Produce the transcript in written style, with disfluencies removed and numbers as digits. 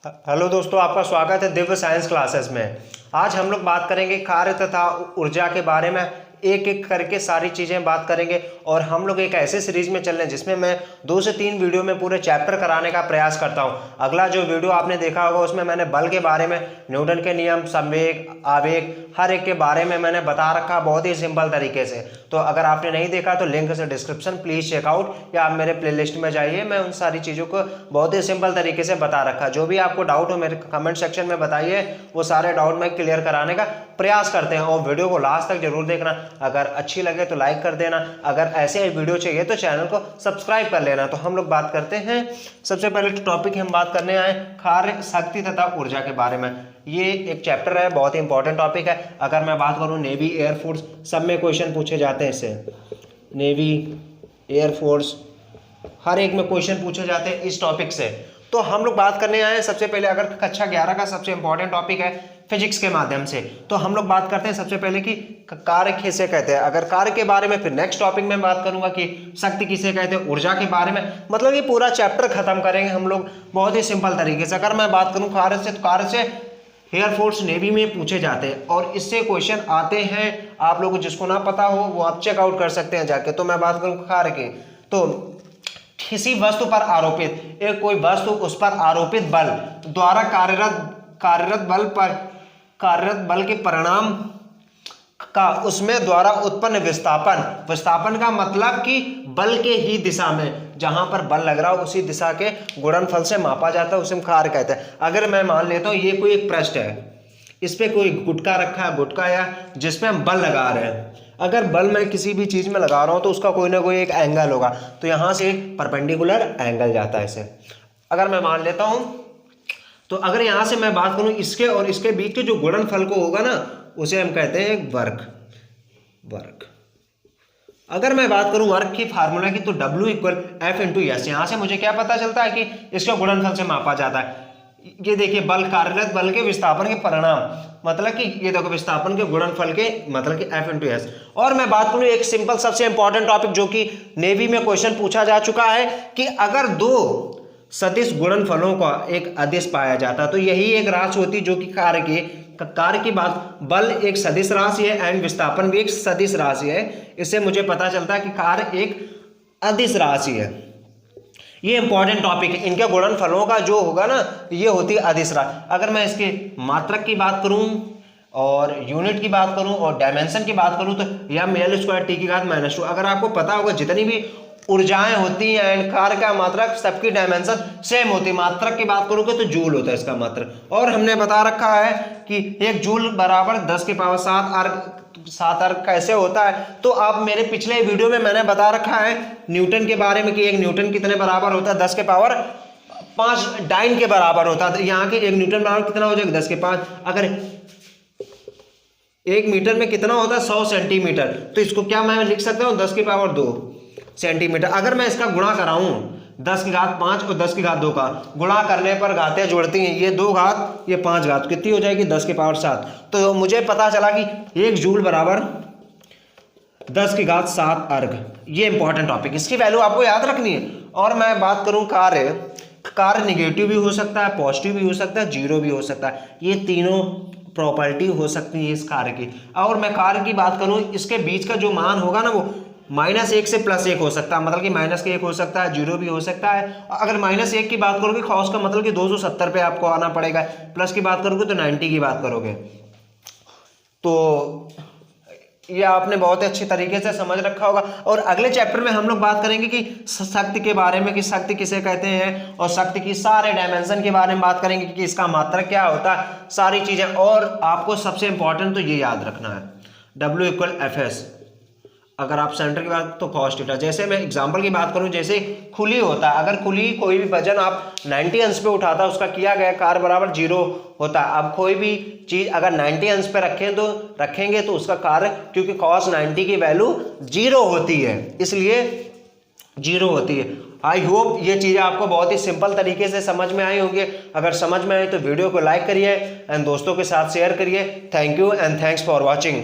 Hello दोस्तों, आपका स्वागत है दिव्य साइंस क्लासेस में। आज हम लोग बात करेंगे कार्य तथा ऊर्जा के बारे में। एक एक करके सारी चीज़ें बात करेंगे और हम लोग एक ऐसे सीरीज में चल रहे हैं जिसमें मैं 2 से 3 वीडियो में पूरे चैप्टर कराने का प्रयास करता हूं। अगला जो वीडियो आपने देखा होगा उसमें मैंने बल के बारे में, न्यूटन के नियम, संवेग, आवेग, हर एक के बारे में मैंने बता रखा बहुत ही सिंपल तरीके से। तो अगर आपने नहीं देखा तो लिंक से डिस्क्रिप्शन प्लीज़ चेकआउट, या आप मेरे प्लेलिस्ट में जाइए। मैं उन सारी चीज़ों को बहुत ही सिंपल तरीके से बता रखा। जो भी आपको डाउट हो मेरे कमेंट सेक्शन में बताइए, वो सारे डाउट मैं क्लियर कराने का प्रयास करते हैं। और वीडियो को लास्ट तक जरूर देखना। अगर अच्छी लगे तो लाइक कर देना। अगर ऐसे वीडियो चाहिए तो चैनल को सब्सक्राइब कर लेना। तो हम लोग बात करते हैं। सबसे पहले टॉपिक हम बात करने आए कार्य, शक्ति तथा ऊर्जा के बारे में। ये एक चैप्टर है, बहुत ही इंपॉर्टेंट टॉपिक है। अगर मैं बात करूं नेवी, एयरफोर्स, सब में क्वेश्चन पूछे जाते हैं इससे। नेवी, एयरफोर्स, हर एक में क्वेश्चन पूछे जाते हैं इस टॉपिक से। तो हम लोग बात करने आए हैं सबसे पहले, अगर कक्षा 11 का सबसे इंपॉर्टेंट टॉपिक है फिजिक्स के माध्यम से, तो हम लोग बात करते हैं सबसे पहले कि कार्य किसे कहते हैं। अगर कार्य के बारे में, फिर नेक्स्ट टॉपिक में बात करूंगा कि शक्ति किसे कहते हैं, ऊर्जा के बारे में। मतलब ये पूरा चैप्टर खत्म करेंगे हम लोग बहुत ही सिंपल तरीके से। अगर मैं बात करूं कार्य से, तो कार्य से एयरफोर्स, नेवी में पूछे जाते हैं और इससे क्वेश्चन आते हैं। आप लोगों को जिसको ना पता हो वो आप चेकआउट कर सकते हैं जाके। तो मैं बात करूं कार्य की, तो किसी वस्तु पर आरोपित, एक कोई वस्तु, उस पर आरोपित बल द्वारा कार्यरत बल के परिणाम का उसमें द्वारा उत्पन्न विस्थापन। विस्थापन का मतलब कि बल के ही दिशा में, जहां पर बल लग रहा हो उसी दिशा के गुणनफल से मापा जाता है, उसे हम कार्य कहते हैं। अगर मैं मान लेता हूं ये कोई एक पृष्ठ है, इस पे कोई गुटका रखा है, गुटका या जिसमें हम बल लगा रहे हैं। अगर बल मैं किसी भी चीज में लगा रहा हूं तो उसका कोई ना कोई एक एंगल होगा, तो यहां से एक परपेंडिकुलर एंगल जाता है इसे। अगर मैं मान लेता हूं, तो अगर यहां से मैं बात करूं इसके और इसके बीच के जो गुणनफल को होगा ना, उसे हम कहते हैं वर्ग। अगर मैं बात करूं वर्ग की फार्मूला की, तो W = F/S। यहां से मुझे क्या पता चलता है कि इसका गुणनफल से मापा जाता है। ये देखिए, बल, कार्यरत बल के विस्थापन के परिणाम, मतलब कि ये देखो विस्थापन के गुणनफल के, मतलब कि F/S। और मैं बात करूं एक सिंपल सबसे इंपॉर्टेंट टॉपिक जो कि नेवी में क्वेश्चन पूछा जा चुका है, कि अगर 2 सदिश गुणनफलों का एक अदिश पाया जाता, तो यही एक राशि होती जो कि कार्य की बात, बल एक सदिश राशि है एंड विस्थापन भी एक सदिश राशि है। इससे मुझे पता चलता है कि कार्य एक अदिश राशि है। ये इंपॉर्टेंट टॉपिक है। इनके गुणनफलों का जो होगा ना, ये होती है अदिश राशि। अगर मैं इसके मात्रक की बात करूं और यूनिट की बात करूं और डायमेंशन की बात करूं, तो m/L²T⁻²। अगर आपको पता होगा जितनी भी ऊर्जाएं होती हैं एंड कार्य का मात्रक, सबकी डायमेंशन सेम होती है। मात्रक की बात करोगे तो जूल होता है इसका मात्रक। और हमने बता रखा है कि 1 जूल बराबर 10⁻7 अर्ग। 7 अर्ग कैसे होता है, तो आप मेरे पिछले वीडियो में मैंने बता रखा है न्यूटन के बारे में कि 1 न्यूटन कितने बराबर होता है, 10⁵ डाइन के बराबर होता है। यहाँ के 1 न्यूटन बराबर कितना हो जाएगा, 10⁵। अगर 1 मीटर में कितना होता है, 100 सेंटीमीटर, तो इसको क्या मैं लिख सकता हूँ, 10⁻2 सेंटीमीटर। अगर मैं इसका गुणा कराऊं 10⁵5 और 10⁵2 का गुणा करने पर घातें जुड़ती हैं, ये 2 घात, ये 5 घात, कितनी हो जाएगी, 10⁻7। तो मुझे पता चला कि 1 जूल बराबर 10⁵7 अर्ग। ये इंपॉर्टेंट टॉपिक, इसकी वैल्यू आपको याद रखनी है। और मैं बात करूं कार्य निगेटिव भी हो सकता है, पॉजिटिव भी हो सकता है, जीरो भी हो सकता है। ये तीनों प्रॉपर्टी हो सकती है इस कार्य की। और मैं कार्य की बात करूं, इसके बीच का जो मान होगा ना, वो -1 से +1 हो सकता है, मतलब कि -1 हो सकता है, 0 भी हो सकता है। अगर -1 की बात करोगे cos का मतलब कि 270 पे आपको आना पड़ेगा। प्लस की बात करोगे तो 90 की बात करोगे। तो ये आपने बहुत अच्छी तरीके से समझ रखा होगा। और अगले चैप्टर में हम लोग बात करेंगे कि शक्ति के बारे में, कि शक्ति किसे कहते हैं, और शक्ति की सारे डायमेंशन के बारे में बात करेंगे कि इसका मात्रक क्या होता है, सारी चीजें। और आपको सबसे इंपॉर्टेंट तो ये याद रखना है, W = Fs। अगर आप सेंटर की बात तो cos थीटा। जैसे मैं एग्जांपल की बात करूं, जैसे खुली होता है, अगर खुली कोई भी वजन आप 90 अंश पे उठाता है, उसका किया गया कार्य बराबर 0 होता है। अब कोई भी चीज अगर 90 अंश पे रखेंगे तो उसका कार्य, क्योंकि cos 90 की वैल्यू 0 होती है, इसलिए 0 होती है। आई होप ये चीजें आपको बहुत ही सिंपल तरीके से समझ में आई होंगी। अगर समझ में आई तो वीडियो को लाइक करिए एंड दोस्तों के साथ शेयर करिए। Thank you and thanks for watching.